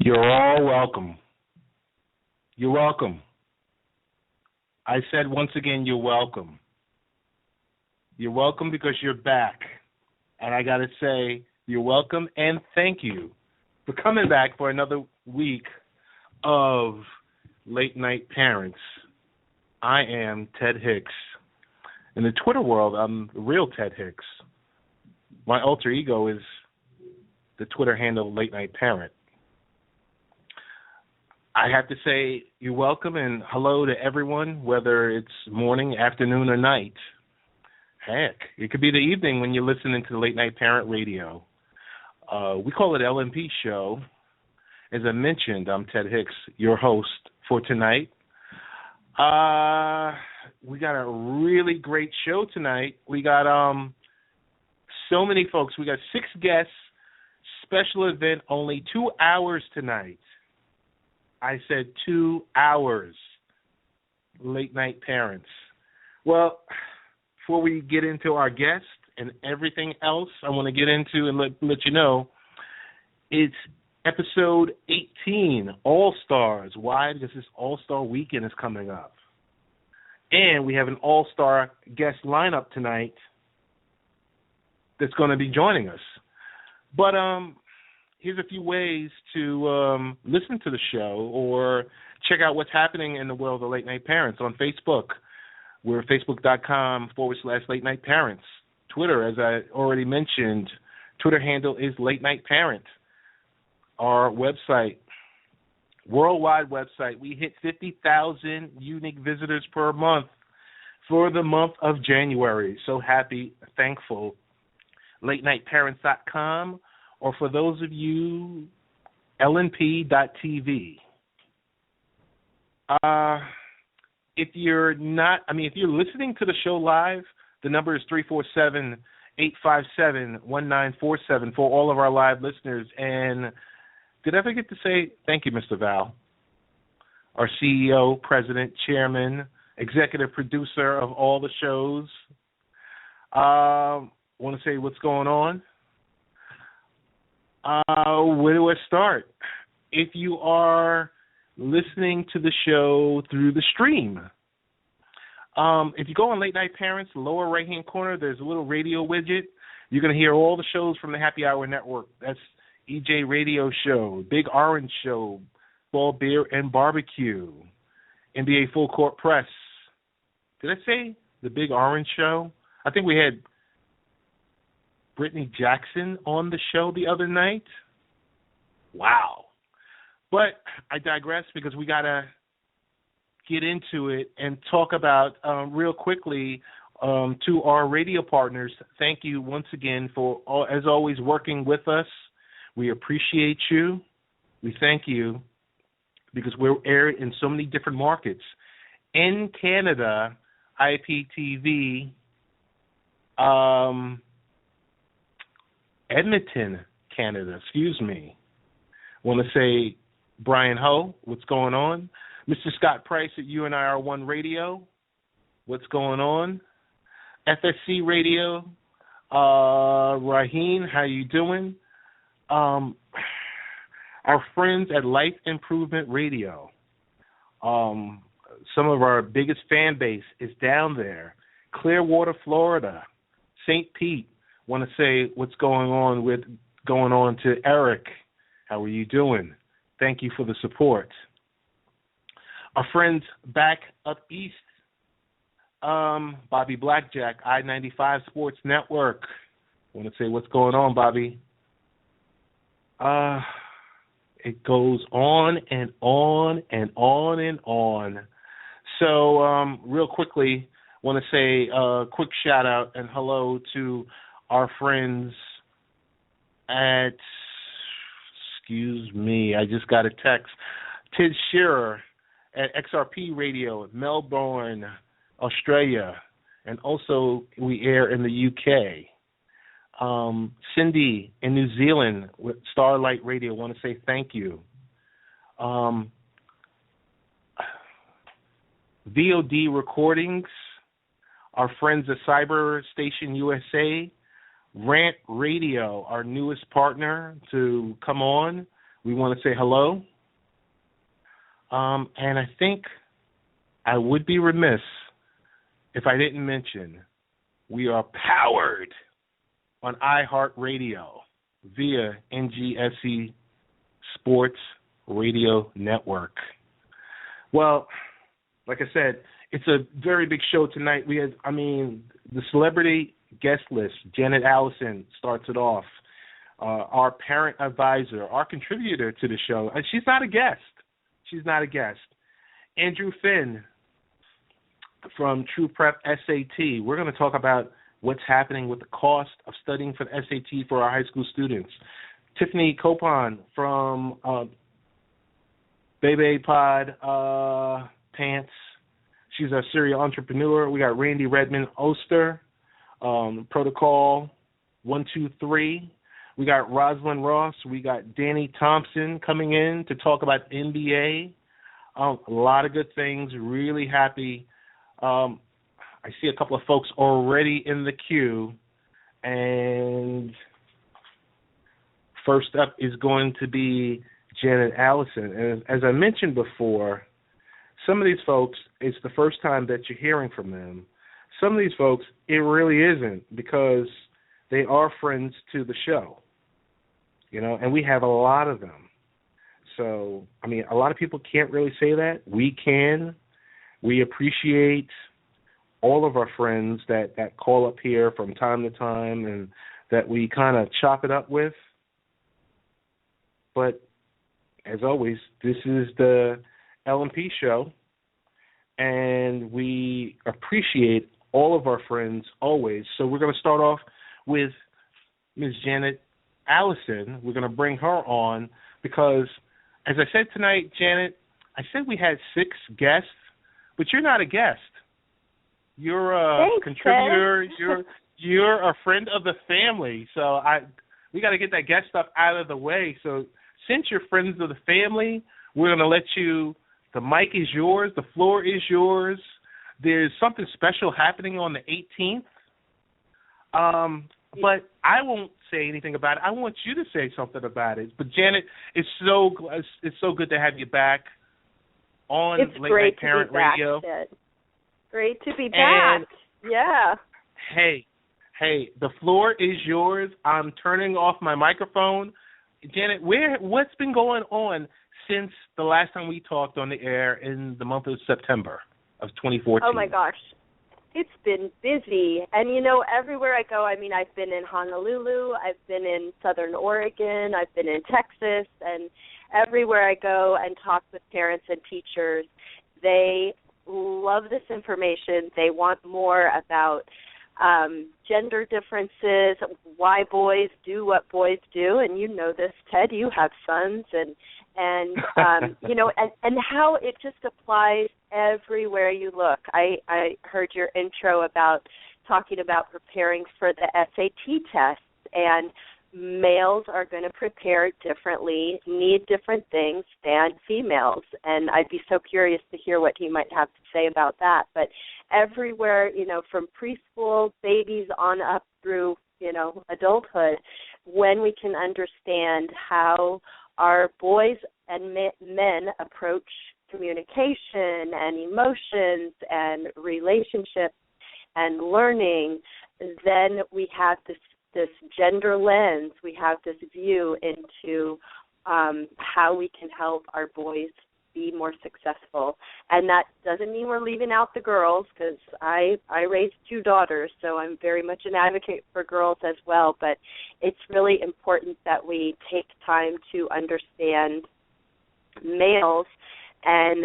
You're all welcome. You're welcome. I said once again, you're welcome. You're welcome because you're back. And I got to say, you're welcome and thank you for coming back for another week of Late Night Parents. I am Ted Hicks. In the Twitter world, I'm the real Ted Hicks. My alter ego is the Twitter handle Late Night Parent. I have to say you're welcome and hello to everyone, whether it's morning, afternoon, or night. Heck, it could be the evening when you're listening to the Late Night Parent Radio. We call it LNP Show. As I mentioned, I'm Ted Hicks, your host for tonight. We got a really great show tonight. We got so many folks. We got 6 guests, special event, only 2 hours tonight. I said 2 hours, Late Night Parents. Well, before we get into our guest and everything else I want to get into and let you know, it's episode 18, All-Stars. Why? Because this All-Star weekend is coming up. And we have an All-Star guest lineup tonight that's going to be joining us. But here's a few ways to listen to the show or check out what's happening in the world of Late Night Parents on Facebook. We're facebook.com/Late Night Parents. Twitter, as I already mentioned, Twitter handle is Late Night Parent. Our website, worldwide website, we hit 50,000 unique visitors per month for the month of January. So happy, thankful. LateNightParents.com. Or for those of you, LNP.TV. If you're listening to the show live, the number is 347-857-1947 for all of our live listeners. And did I forget to say thank you, Mr. Val, our CEO, president, chairman, executive producer of all the shows. Want to say what's going on? Where do I start? If you are listening to the show through the stream, if you go on Late Night Parents, lower right-hand corner, there's a little radio widget. You're going to hear all the shows from the Happy Hour Network. That's EJ Radio Show, Big Orange Show, Ball, Beer, and Barbecue, NBA Full Court Press. Did I say the Big Orange Show? I think we had Brittany Jackson on the show the other night. Wow. But I digress because we got to get into it and talk about real quickly to our radio partners. Thank you once again for, as always, working with us. We appreciate you. We thank you because we're aired in so many different markets. In Canada, IPTV, Edmonton, Canada, want to say, Brian Ho, what's going on? Mr. Scott Price at UNIR1 Radio, what's going on? FSC Radio, Raheen, how you doing? Our friends at Life Improvement Radio, some of our biggest fan base is down there. Clearwater, Florida, St. Pete. Want to say what's going on to Eric. How are you doing? Thank you for the support. Our friends back up east, Bobby Blackjack, I-95 Sports Network. Want to say what's going on, Bobby? It goes on and on and on and on. So real quickly, want to say a quick shout out and hello to our friends at, I just got a text, Tid Shearer at XRP Radio, Melbourne, Australia, and also we air in the UK. Cindy in New Zealand with Starlight Radio, want to say thank you. VOD Recordings, our friends at Cyber Station USA, Rant Radio, our newest partner to come on. we want to say hello. And I think I would be remiss if I didn't mention we are powered on iHeartRadio via NGSC Sports Radio Network. Well, like I said, it's a very big show tonight. We had, the celebrity guest list. Janet Allison starts it off. Our parent advisor, our contributor to the show. And she's not a guest. Andrew Finn from truePrep SAT. We're going to talk about what's happening with the cost of studying for the SAT for our high school students. Tiffany Copon from Bebe Pod Pants. She's a serial entrepreneur. We got Randy Redmond Oster, Protocol 123. We got Rosalind Ross. We got Danny Thompson coming in to talk about NBA. A lot of good things. Really happy. I see a couple of folks already in the queue. And first up is going to be Janet Allison. And as I mentioned before, some of these folks, it's the first time that you're hearing from them. Some of these folks, it really isn't, because they are friends to the show, and we have a lot of them. So, a lot of people can't really say that. We can. We appreciate all of our friends that call up here from time to time and that we kind of chop it up with. But, as always, this is the L&P show, and we appreciate all of our friends always. So we're going to start off with Ms. Janet Allison. We're going to bring her on because, as I said tonight, Janet, I said we had 6 guests, but you're not a guest. You're a contributor. You're a friend of the family. So we got to get that guest stuff out of the way. So since you're friends of the family, we're going to let you. The mic is yours. The floor is yours. There's something special happening on the 18th. But I won't say anything about it. I want you to say something about it. But Janet, it's so good to have you back on Late Night Parent Radio. Great to be back. Yeah. Hey, the floor is yours. I'm turning off my microphone. Janet, what's been going on since the last time we talked on the air in the month of September of 2014? Oh, my gosh. It's been busy. And, everywhere I go, I've been in Honolulu, I've been in Southern Oregon, I've been in Texas, and everywhere I go and talk with parents and teachers, they love this information. They want more about gender differences, why boys do what boys do, and you know this, Ted, you have sons, and and how it just applies everywhere you look. I heard your intro about talking about preparing for the SAT test, and males are going to prepare differently, need different things than females, and I'd be so curious to hear what you might have to say about that. But everywhere, from preschool, babies on up through, adulthood, when we can understand how our boys and men approach communication and emotions and relationships and learning, then we have this gender lens, we have this view into how we can help our boys be more successful. And that doesn't mean we're leaving out the girls, because I raised 2 daughters, so I'm very much an advocate for girls as well. But it's really important that we take time to understand males and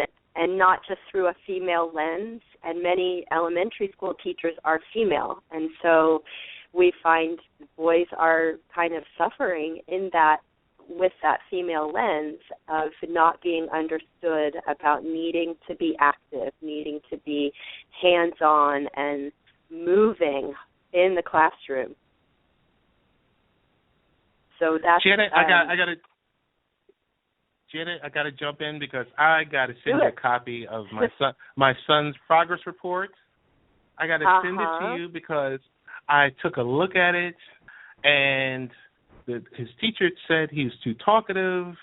not just through a female lens. And many elementary school teachers are female, and so we find boys are kind of suffering in that, with that female lens of not being understood about needing to be active, needing to be hands-on and moving in the classroom. So that's Janet, I got to jump in because I got to send you a copy of my son's progress report. I got to send it to you because I took a look at it, and his teacher said he was too talkative.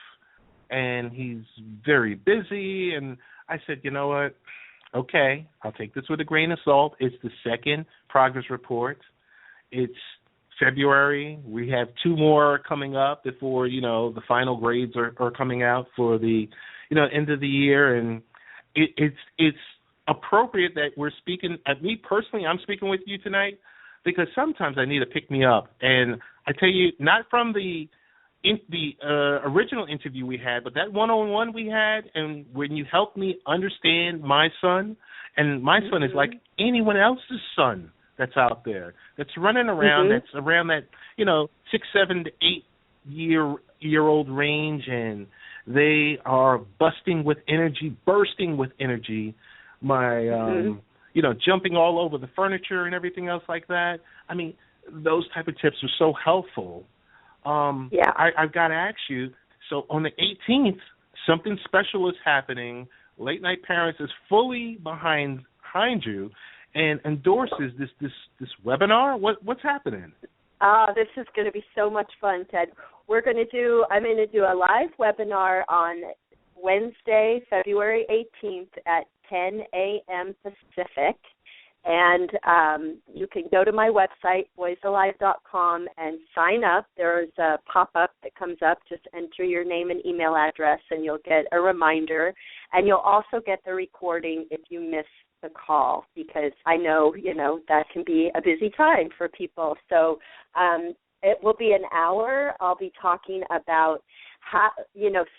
and he's very busy. And I said, you know what? Okay, I'll take this with a grain of salt. It's the second progress report. It's February. We have 2 more coming up before, the final grades are coming out for the, end of the year. And it's appropriate that we're speaking, at me personally, I'm speaking with you tonight because sometimes I need to pick me up. And I tell you, not from the original interview we had, but that one-on-one we had, and when you helped me understand my son, and my son is like anyone else's son that's out there, that's running around, that's around that, 6, 7 to 8-year-old range, and they are bursting with energy, jumping all over the furniture and everything else like that. I mean, those type of tips are so helpful. I've got to ask you, so on the 18th, something special is happening. Late Night Parents is fully behind you and endorses this webinar. What's happening? This is going to be so much fun, Ted. I'm going to do a live webinar on Wednesday, February 18th at 10 a.m. Pacific. And you can go to my website, boysalive.com, and sign up. There's a pop-up that comes up. Just enter your name and email address, and you'll get a reminder. And you'll also get the recording if you miss the call, because I know, that can be a busy time for people. So it will be an hour. I'll be talking about how,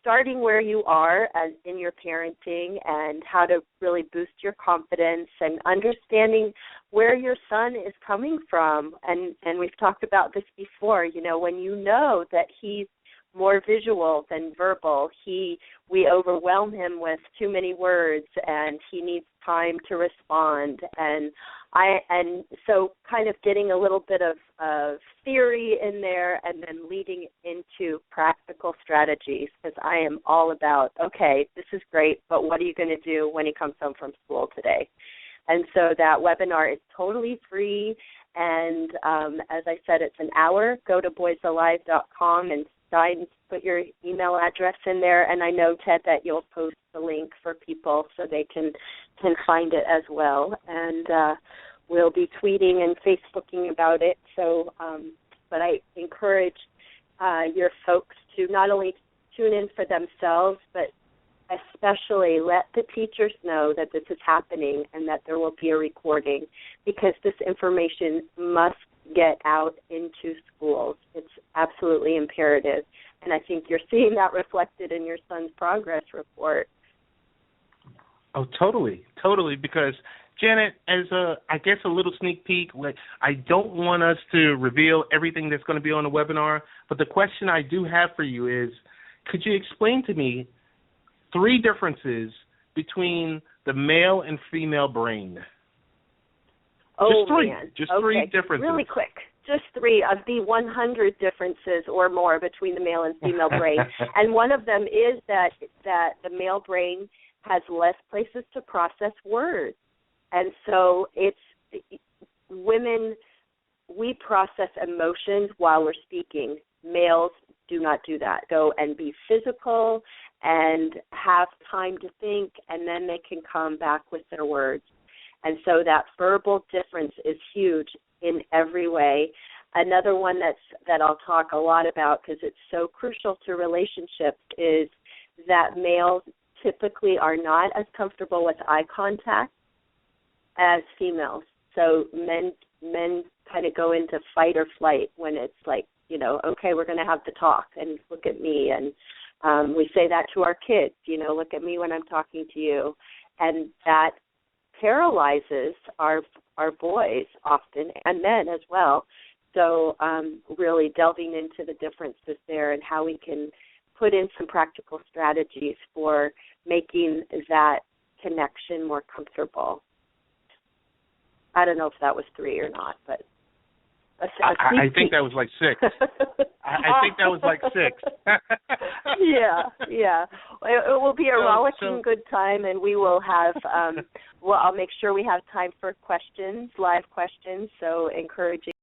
starting where you are in your parenting and how to really boost your confidence and understanding where your son is coming from. And we've talked about this before, when you know that he's more visual than verbal, we overwhelm him with too many words and he needs time to respond. And so kind of getting a little bit of theory in there and then leading into practical strategies, because I am all about, okay, this is great, but what are you going to do when he comes home from school today? And so that webinar is totally free. And as I said, it's an hour. Go to boysalive.com and put your email address in there. And I know, Ted, that you'll post the link for people so they can find it as well. And we'll be tweeting and Facebooking about it. So, but I encourage your folks to not only tune in for themselves, but especially let the teachers know that this is happening and that there will be a recording, because this information must get out into schools. It's absolutely imperative. And I think you're seeing that reflected in your son's progress report. Oh, totally, because Janet, as a little sneak peek, I don't want us to reveal everything that's going to be on the webinar, but the question I do have for you is, could you explain to me 3 differences between the male and female brain? Oh, just 3. man. Just okay. 3 differences. Really quick. Just 3 of the 100 differences or more between the male and female brain. And one of them is that the male brain has less places to process words. And so women, we process emotions while we're speaking. Males do not do that. Go and be physical and have time to think, and then they can come back with their words. And so that verbal difference is huge in every way. Another one that I'll talk a lot about, because it's so crucial to relationships, is that males typically are not as comfortable with eye contact as females. So men kind of go into fight or flight when it's like, okay, we're going to have the talk and look at me. And we say that to our kids, look at me when I'm talking to you. And that paralyzes our boys often, and men as well. So really delving into the differences there and how we can put in some practical strategies for making that connection more comfortable. I don't know if that was 3 or not, but I think that was like 6. I think that was like 6. Yeah. It will be a rollicking good time, and we will have, I'll make sure we have time for questions, live questions, so encouraging